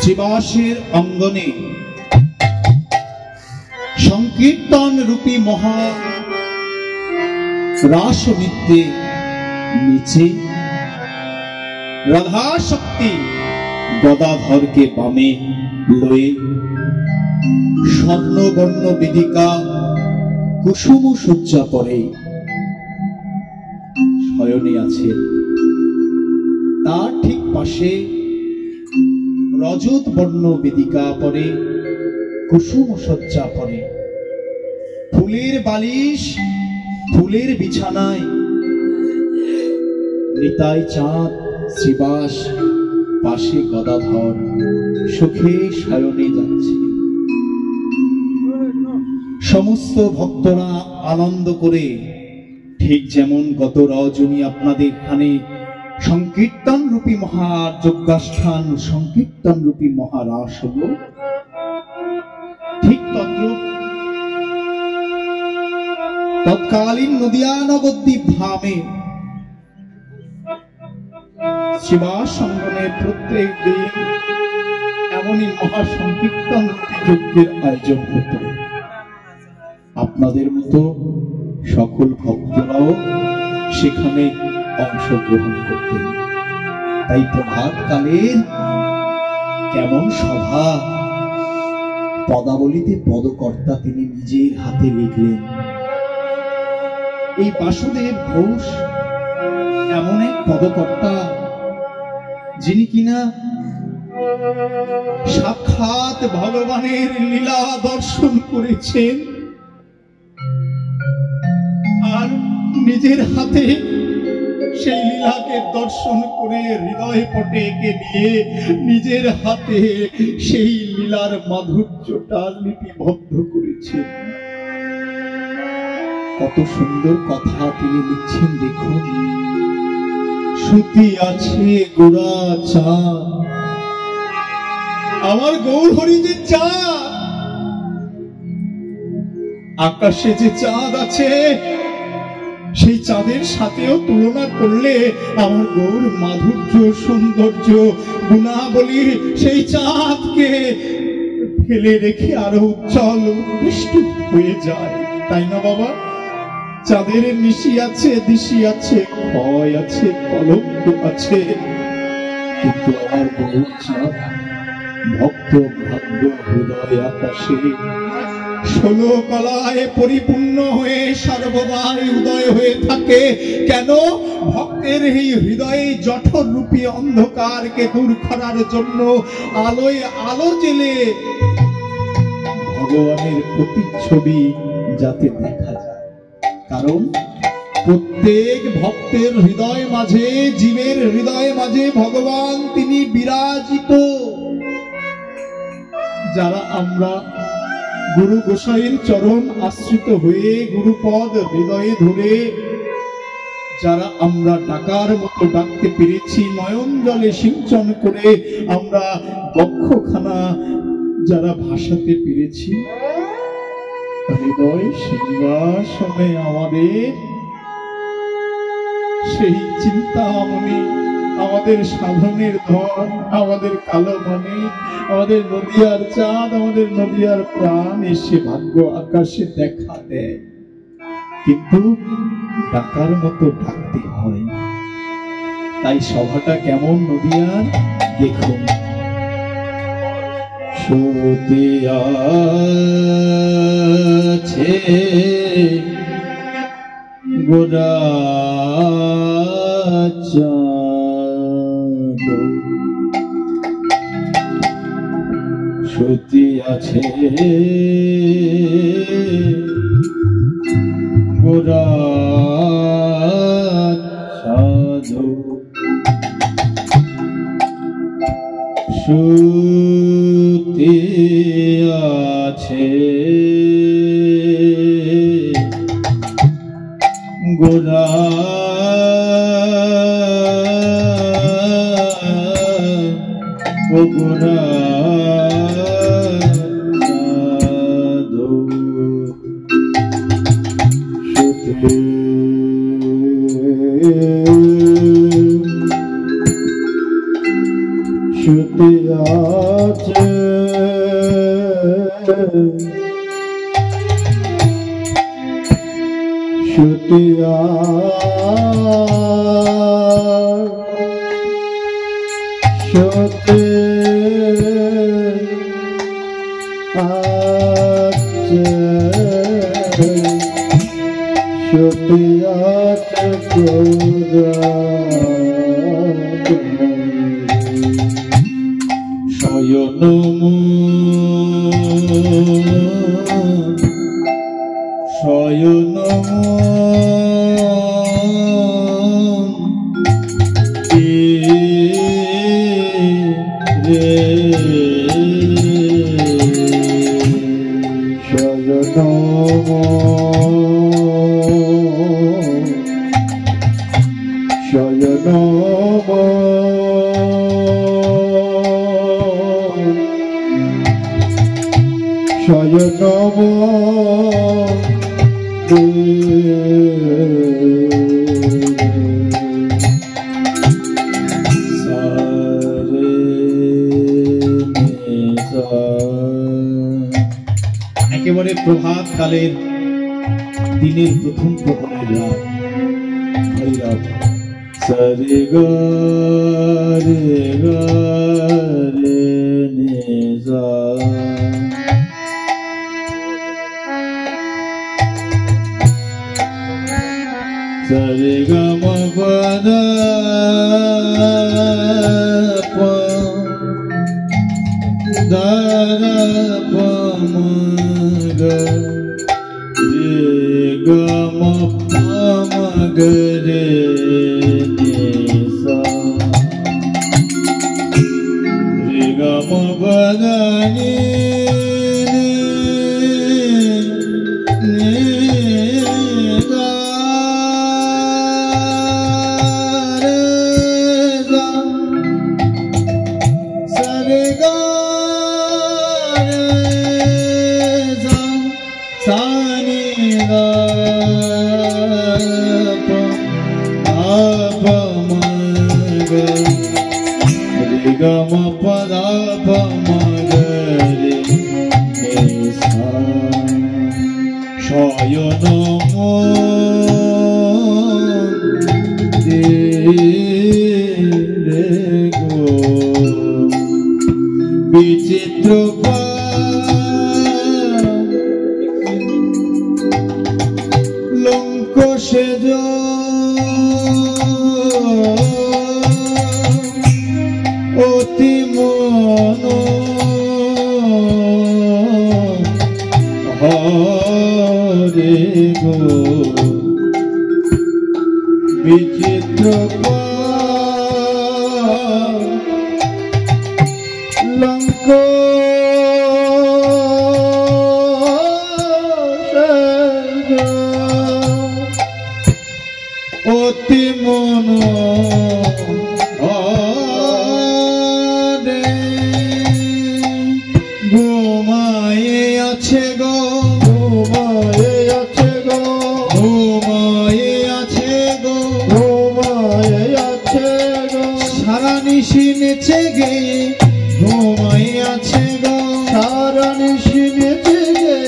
শ্রীবাসের অঙ্গনে সংকীর্তন রূপী মহা রাস নৃত্যে নিচে রাধা শক্তি গদাধরকে বামে লয়ে স্বর্ণবর্ণ বেদিকা কুসুম সজ্জা পরে শয়নে আছেন। তার ঠিক পাশে রজত বর্ণ বেদিকা পরে কুসুম সজ্জা পরে ফুলের বালিশ ফুলের বিছানায় নিতাই চাঁদ শ্রীবাস পাশে গদাধর সুখে শয়নে যাচ্ছে। সমস্ত ভক্তরা আনন্দ করে ঠিক যেমন গত রজনী আপনাদের এখানে সংকীর্তন রূপী মহাযজ্ঞাষ্ঠান সংকীর্তন রূপী মহারাস হলো, ঠিক তদ্রূপ তৎকালীন নদিয়া নবদ্বীপ ধামে শ্রীবাস অঙ্গনে প্রত্যেক দিন এমনই মহাসংকীর্তন রূপী যজ্ঞের আয়োজন হতো। আপনাদের মতো সকল ভক্তরাও সেখানে অংশগ্রহণ করতেন। তাই প্রভাতকালের কেমন সভা, পদাবলিতে পদকর্তা তিনি নিজের হাতে লিখলেন। এই বাসুদেব ঘোষ এমন এক পদকর্তা যিনি কিনা সাক্ষাৎ ভগবানের লীলা দর্শন করেছেন আর নিজের হাতে সেই লীলাকে দর্শন করে হৃদয় পটে এঁকে দিয়ে নিজের হাতে সেই লীলার মাধুর্যটা লিপিবদ্ধ করেছেন। কত সুন্দর কথা তিনি লিখছেন দেখুন। শ্রুতি আছে গোরা চাঁদ, আমার গৌর হরি যে চাঁদ, আকাশে যে চাঁদ আছে সেই চাঁদের সাথেও তুলনা করলে আমার গৌর মাধুর্য সৌন্দর্য গুণাবলী সেই চাঁদকে ফেলে রেখে আরো উজ্জ্বল উৎকৃষ্ট হয়ে যায়, তাই না বাবা? চাঁদের নিশি আছে, দিশি আছে, ক্ষয় আছে, কলঙ্ক আছে, কিন্তু আমার গৌর চাঁদ ভক্ত ভাগ্য হৃদয় আকাশে 16 কলায় পরিপূর্ণ হয়ে সর্বদাই উদয় হয়ে থাকে। কেন? ভক্তের এই হৃদয়ে জঠর রূপী অন্ধকারকে দূর করার জন্য আলোয় আলো জেলে ভগবানের প্রতিচ্ছবি যাতে দেখা যায়। কারণ প্রত্যেক ভক্তের হৃদয় মাঝে, জীবের হৃদয় মাঝে ভগবান তিনি বিরাজিত। যারা আমরা গুরু গোসাইয়ের চরণ আশ্রিত হয়ে গুরুপদ হৃদয়ে ধরে যারা আমরা ডাকার মতো ডাকতে পেরেছি, নয়ন জলে সিঞ্চন করে আমরা বক্ষখানা যারা ভাসাতে পেরেছি, হৃদয় সিংহাসনে আমাদের সেই চিন্তামণি, আমাদের সাধনের ধন, আমাদের কালো মণি, আমাদের নদিয়ার চাঁদ, আমাদের নদিয়ার প্রাণ এসে ভাগ্য আকাশে দেখা দেয়। কিন্তু ডাকার মতো ডাকতে হয়। তাই সভাটা কেমন নদিয়ার দেখুন। সতে আছে গোরা চাঁদ, সতী আছে গোরা চাঁদ, সতী আছে গোরা ও গোরা শুতে আছে শুতে শুতে আছে শুতে আছে শয়ন শয়ন শয়নম একেবারে প্রভাত কালের দিনের প্রথম প্রহরের রাত ভৈরব সরে গে রে নিজা সরে গম পদ প দর প ম গ রে গম প ম গ রে নি সা রে গম পদ নি গম পদ প ম গ রে সা শয়ন রে গো বিচিত্র লঙ্ক সেজ অতি মন হরে গো বিচিত্র লঙ্ক অতি মন ঘুমায়ে আছে গো ঘুমায়ে আছে গো ঘুমায়ে আছে গো ঘুমায়ে আছে গো সারা নিশি নেচে গে ঘুমায়ে আছে গো সারা নিশি নেচে গে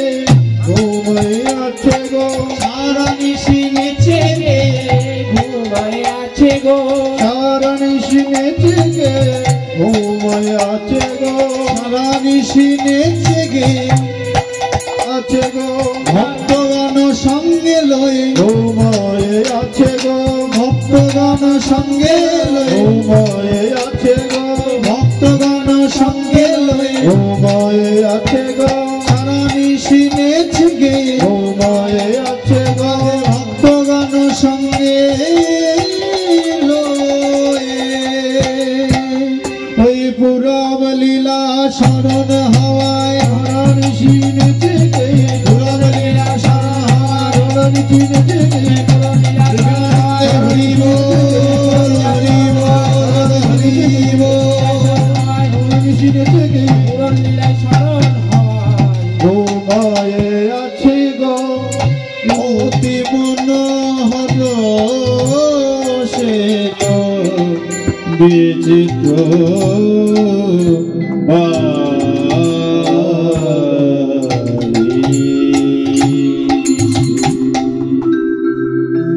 ঘুমায়ে আছে গো সারা নিশি নেচে গে ঘুমায়ে আছে গো সারা নিশি নেচে গে ঘুমায়ে আছে গো সারা নিশি নেচে গে আছে গো ভক্তগণ সঙ্গে লয়ে ঘুমায়ে আছে গো ভক্তগণ সঙ্গে লয়ে ঘুমায়ে আছে গো ভক্তগণ সঙ্গে লয়ে ঘুমায়ে আছে গো সারা নিশি নেচে গে ঘুমায়ে আছে গো ভক্তগণ সঙ্গে ওই পুরব লীলা শরণ হওয়ায় হরণ শিনেছে পুরব লীলা শরণ হওয়ায় হরণ শিনেছে হরি বল হরি বল হরি বল হরণ শিনেছে পুরব লীলা শরণ হওয়ায় ঘুমায়ে আছে গো অতি মনোহর সে গো বিচিত্র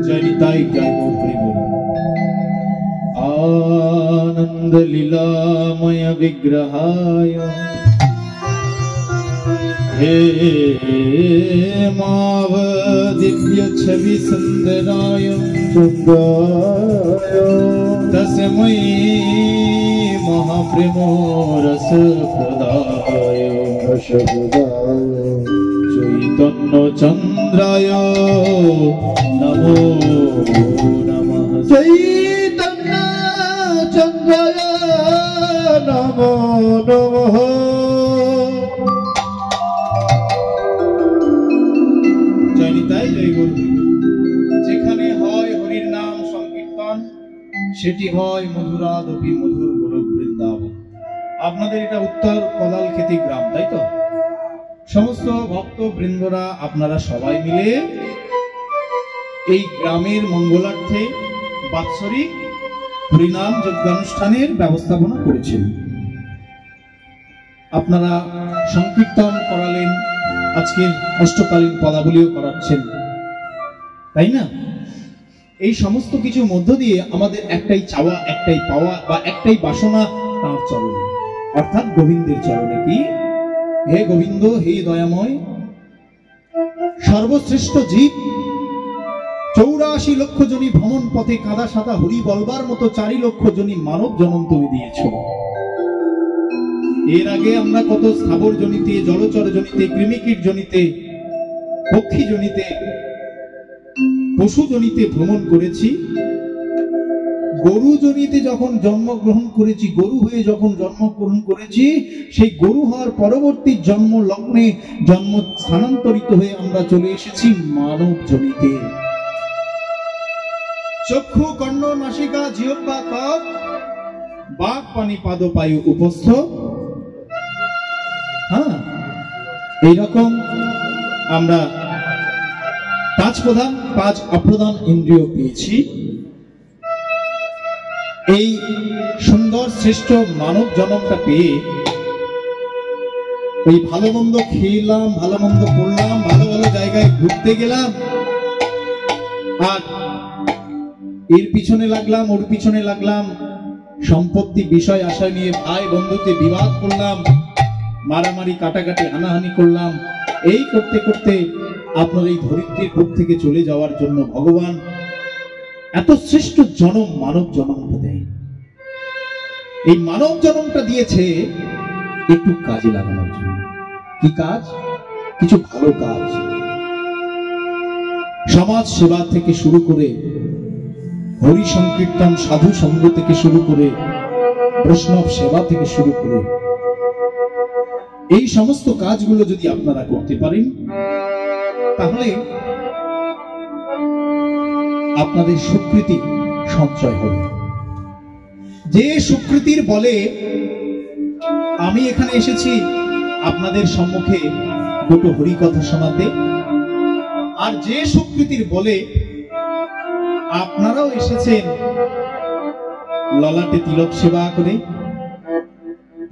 জয় নিতাই জয় গৌর হরি বল। आनंद लीलामय विग्रहाय हे माव दिव्य छवि सुंदराय तस्मै महाप्रेमो रस प्रदाय चैतन्य चंद्राय नमो नमः। चैतन्य चंद्राय नमो नमः। জয় নিতাই জয় গৌর হরি। যেখানে হয় হরির নাম সংকীর্তন সেটি হয় মধুরাদপি মধুর গোলক বৃন্দাবন। আপনাদের এটা উত্তর কদালখেতি গ্রাম, তাই তো? সমস্ত ভক্ত বৃন্দরা আপনারা সবাই মিলে এই গ্রামের মঙ্গলার্থে বাৎসরিক হরিনাম যজ্ঞানুষ্ঠানের ব্যবস্থাপনা করেছেন। আপনারা সংকীর্তন করালেন, আজকের অষ্টকালীন পদাবলীও করাচ্ছেন, তাই না? এই সমস্ত কিছুর মধ্য দিয়ে আমাদের একটাই চাওয়া, একটাই পাওয়া বা একটাই বাসনা তাঁর চরণে, অর্থাৎ গোবিন্দের চরণে। কি? হে গোবিন্দ, হে দয়াময়, সর্বশ্রেষ্ঠ জীব 84 লক্ষ জনী ভ্রমণ পথে কাদা সাদা হরি বলবার মতো 4 লক্ষ জনী মানব জনম তুমি দিয়েছ। এর আগে আমরা কত স্থাবর জনিতে, জলচর জনিতে, কৃমিকীট জনিতে, পক্ষী জনিতে, পশু জনিতে ভ্রমণ করেছি। গরু জনিতে যখন জন্মগ্রহণ করেছি, গরু হয়ে যখন জন্মগ্রহণ করেছি, সেই গরু হওয়ার পরবর্তী জন্ম লগ্নে জন্ম স্থানান্তরিত হয়ে আমরা চলে এসেছি মানব জনিতে। চক্ষু, কর্ণ, নাসিকা, জিহ্বা, ত্বক, বাক, পানি, পাদ, পায়ু, উপস্থ। হ্যাঁ, এইরকম আমরা 5 প্রধান 5 অপ্রধান ইন্দ্রিয় পেয়েছি। এই সুন্দর শ্রেষ্ঠ মানব জন্মটা পেয়ে ওই ভালো মন্দ খেলাম, ভালো মন্দ করলাম, ভালো ভালো জায়গায় ঘুরতে গেলাম, আর এর পিছনে লাগলাম, ওর পিছনে লাগলাম, সম্পত্তি বিষয় আশয় নিয়ে ভাই বন্ধুতে বিবাদ করলাম, মারামারি কাটাকাটি হানাহানি করলাম। এই করতে করতে আপনার এই ধরিত্রীর বুক থেকে চলে যাওয়ার জন্য ভগবান এত শ্রেষ্ঠ জনম, মানব জনমটা দেয়। এই মানব জনমটা দিয়েছে একটু কাজে লাগানোর জন্য। কি কাজ? কিছু ভালো কাজ। সমাজ সেবা থেকে শুরু করে, হরি সংকীর্তন, সাধু সঙ্গ থেকে শুরু করে, বৈষ্ণব সেবা থেকে শুরু করে, এই সমস্ত কাজগুলো যদি আপনারা করতে পারেন, তাহলে আপনাদের স্বীকৃতি সঞ্চয় হবে। যে স্বীকৃতির বলে আমি এখানে এসেছি আপনাদের সম্মুখে দুটো হরি কথা শোনাতে, আর যে স্বীকৃতির বলে আপনারাও এসেছেন ললাটে তিলক সেবা করে,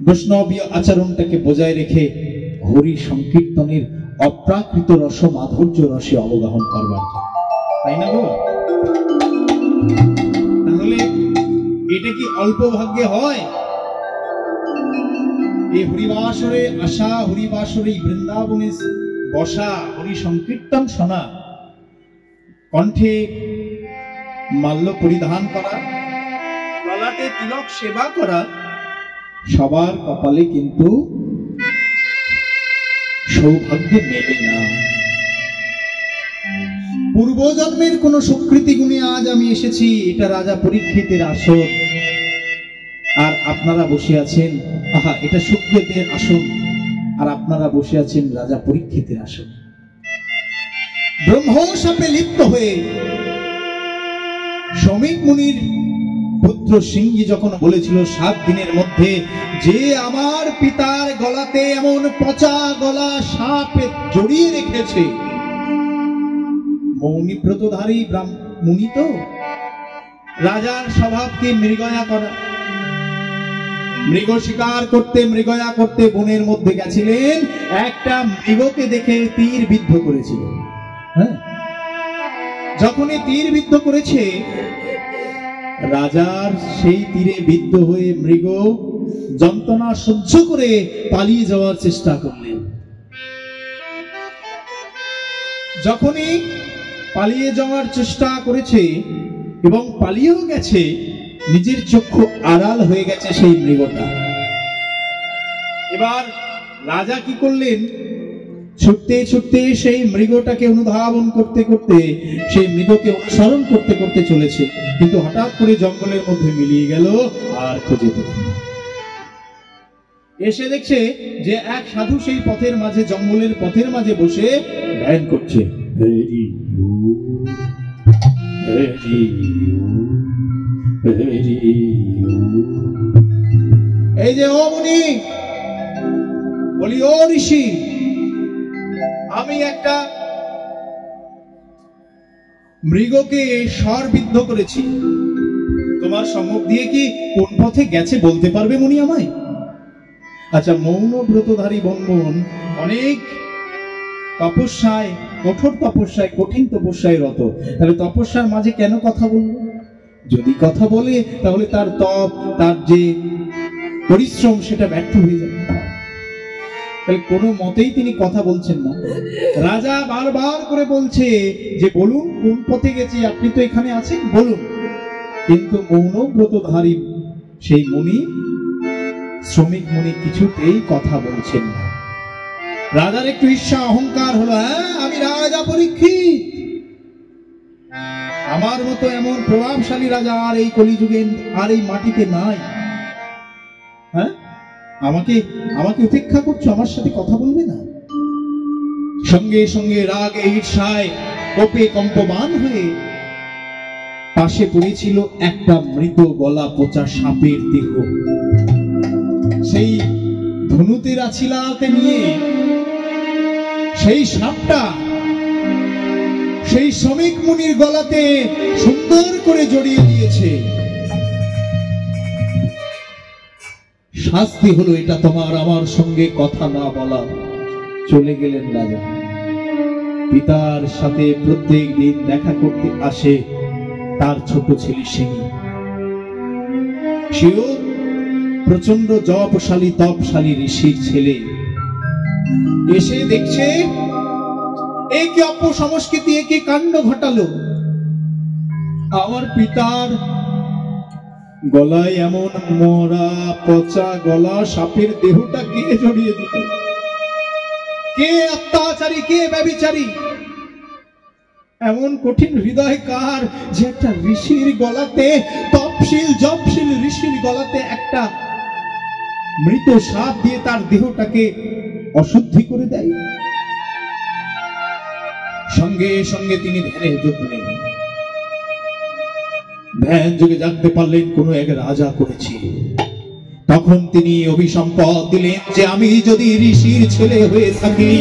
বৈষ্ণবীয় আচরণটাকে বজায় রেখে হরি সংকীর্তনের অপ্রাকৃত রস, মাধুর্য রসে অবগাহন করবার জন্য, তাই না বাবা? তাহলে এটা কি অল্প ভাগ্যে হয়? এই হরিবাসরে আসা, হরিবাসরে বৃন্দাবনে বসা, হরি সংকীর্তন শোনা, কণ্ঠে মাল্য পরিধান করা, ললাটে তিলক সেবা করা, সবার কপালে কিন্তু সৌভাগ্য মেলে না। পূর্বজন্মের কোন স্বীকৃতি গুণে আজ আমি এসেছি। এটা রাজা পরীক্ষিতের আসন, আর আপনারা বসে আছেন, আহা, এটা সুখদেবের আসন, আর আপনারা বসে আছেন রাজা পরীক্ষিতের আসন। ব্রহ্মশাপে লিপ্ত হয়ে শমিক মুনির পুত্র সিংহী যখন বলেছিল 7 দিনের মধ্যে যে আমার পিতার গলাতে এমন পচা গলা সাপ জড়িয়ে রেখেছে, মৌনী ব্রতধারী মুনি তো, রাজার স্বভাবকে মৃগয়া করা, মৃগ শিকার করতে, মৃগয়া করতে বনের মধ্যে গেছিলেন, একটা মৃগকে দেখে তীর বিদ্ধ করেছিল। হ্যাঁ, যখনই তীর বিদ্ধ করেছে, রাজার সেই তীরে বিদ্ধ হয়ে মৃগ যন্ত্রণা সহ্য করে পালিয়ে যাওয়ার চেষ্টা করলেন। যখনই পালিয়ে যাওয়ার চেষ্টা করেছে এবং পালিয়েও গেছে, নিজের চক্ষু আড়াল হয়ে গেছে সেই মৃগটা। এবার রাজা কি করলেন, ছুটতে ছুটতে সেই মৃগটাকে অনুধাবন করতে করতে, সেই মৃগকে অনুসরণ করতে করতে চলেছে, কিন্তু হঠাৎ করে জঙ্গলের মধ্যে মিলিয়ে গেল, আর খুঁজে পেল না। এসে দেখছে যে এক সাধু সেই পথের মাঝে, জঙ্গলের পথের মাঝে বসে ধ্যান করছে। এই যে ও মুনি, বলি ও ঋষি, আমি একটা মৃগকে স্বরবিদ্ধ করেছি, তোমার সম্মুখ দিয়ে কি কোন পথে গেছে বলতে পারবে মুনি আমায়? আচ্ছা, মৌন ব্রতধারী বন্ধন অনেক তপস্যায়, কঠোর তপস্যায়, কঠিন তপস্যায় রত, তাহলে তপস্যার মাঝে কেন কথা বলবো? যদি কথা বলে তাহলে তার তপ, তার যে পরিশ্রম, সেটা ব্যর্থ হয়ে যাবে। তাহলে কোনো মতেই তিনি কথা বলছেন না। রাজা বারবার করে বলছে যে বলুন কোন পথে গেছি, আপনি তো এখানে আছেন, বলুন। কিন্তু মৌন ব্রতধারী সেই মুনি, শ্রমিক মুনি কিছুতেই কথা বলছেন না। রাজার একটু ঈর্ষা অহংকার হলো, হ্যাঁ আমি রাজা পরীক্ষিত, আমার মতো এমন প্রভাবশালী রাজা আর এই কলিযুগে আর এই মাটিতে নাই। হ্যাঁ, আমাকে আমাকে উপেক্ষা করছো, আমার সাথে কথা বলবে না? সঙ্গে সঙ্গে রাগে ঈর্ষায় কোপে কম্পমান হয়ে পাশে পড়েছিল একটা মৃত গলা পচা সাপের দেহ। সেই ধনুতে রাছিলাতে নিয়ে সেই সাপটা সেই শ্রমিক মুনির গলাতে সুন্দর করে জড়িয়ে দিয়েছে। শাস্তি হলো এটা তোমার, আমার সঙ্গে কথা না বলা। চলে গেলেন রাজা। পিতার সাথে প্রত্যেক দিন দেখা করতে আসে তার ছোট ছেলে সিংহ। সেও প্রচন্ড জপশালী তপশালী ঋষির ছেলে। এসে দেখছে এই কি অপসংস্কৃতি, কি কাণ্ড ঘটালো। আমার পিতার গলায় এমন মরা পচা গলা সাপের দেহটা কে জড়িয়ে দিল? কে অত্যাচারী, কে ব্যভিচারী? এমন কঠিন হৃদয় কার যে একটা ঋষির গলাতে, তপশীল জপশীল ঋষির গলাতে একটা মৃত সাপ দিয়ে তার দেহটাকে অশুদ্ধি করে দেয়? সঙ্গে সঙ্গে তিনি ধ্যানে যোগলেন। ধ্যান যোগে জানতে পারলেন কোন এক রাজা করেছে। তখন তিনি অভিসম্পদ দিলেন যে আমি যদি ঋষির ছেলে হয়ে থাকি,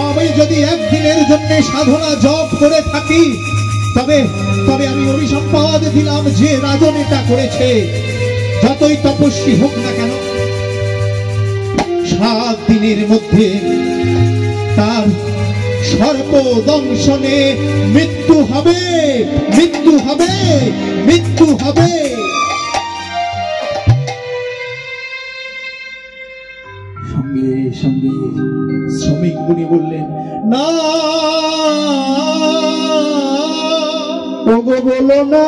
আমি যদি একদিনের জন্য সাধনা জপ করে থাকি, তবে তবে আমি অভিসম্পদ দিলাম যে রাজন এটা করেছে, যতই তপস্বী হোক না কেন, 7 দিনের মধ্যে তার সর্বদংশনে মৃত্যু হবে, মৃত্যু হবে, মৃত্যু হবে। সঙ্গে সঙ্গে শ্রমিক মুনি বললেন, না ওগো বলো না,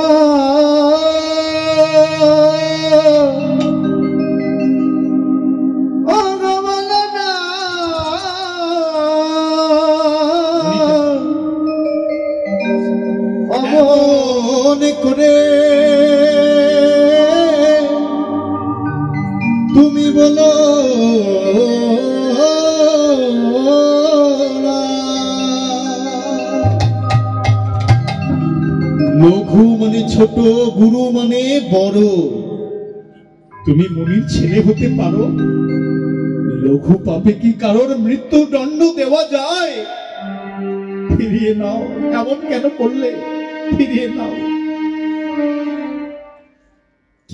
করে তুমি বলো লঘু মানে ছোট, গুরু মানে বড়। তুমি মুনির ছেলে হতে পারো, লঘু পাপে কি কারোর মৃত্যু দণ্ড দেওয়া যায়? ফিরিয়ে নাও, এমন কেন করলে? ফিরিয়ে নাও।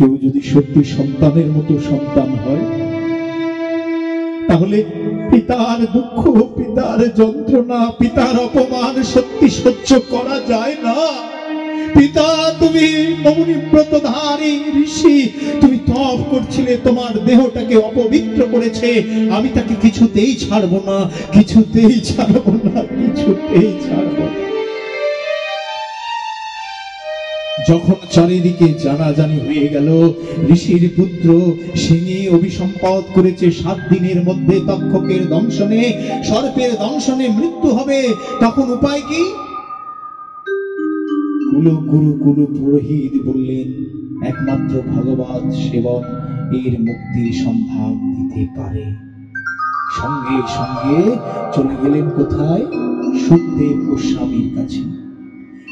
কেউ যদি সত্যি সন্তানের মতো সন্তান হয়, তাহলে পিতার দুঃখ, পিতার যন্ত্রণা, পিতার অপমান সত্যি সহ্য করা যায় না। পিতা, তুমি মৌনিব্রতধারী ঋষি, তুমি তপ করছিলে, তোমার দেহটাকে অপবিত্র করেছে, আমি তাকে কিছুতেই ছাড়বো না, কিছুতেই ছাড়বো না, কিছুতেই ছাড়বো না। যখন চারিদিকে জানাজানি হয়ে গেল ঋষির পুত্র সিংহে অভিসম্পাদ করেছে, 7 দিনের মধ্যে তক্ষকের দংশনে, সর্পের দংশনে মৃত্যু হবে, তখন উপায় কি? কুলগুরু পুরোহিত বললেন, একমাত্র ভগবত সেবন এর মুক্তির সন্ধান দিতে পারে। সঙ্গে সঙ্গে চলে গেলেন কোথায়? সুখদেব গোস্বামীর কাছে।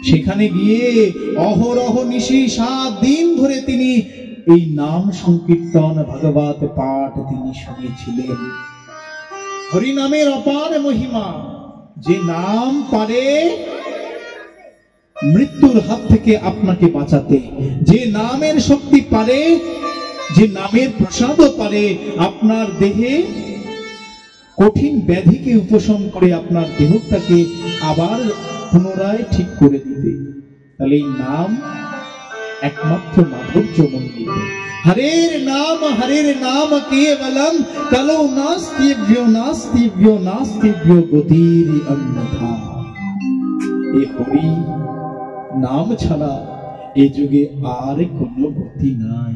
সেখানে গিয়ে অহরহ নিশি 7 দিন ধরে তিনি এই নাম সংকীর্তন, ভাগবত পাঠ তিনি শুনেছিলেন। হরিনামের অপার মহিমা, যে নাম পারে মৃত্যুর হাত থেকে আপনাকে বাঁচাতে, যে নামের শক্তি পারে, যে নামের প্রসাদও পারে আপনার দেহে কঠিন ব্যাধিকে উপশম করে আপনার দেহটাকে আবার পুনরায় ঠিক করে দিতে। তাহলে এই নাম একমাত্র মাধুর্য মন্ডিত। হরের নাম কেবলম কলৌ নাস্তিভ্যো গতির অন্যথা। এই হরি নাম ছাড়া এ যুগে আর কোনো গতি নাই।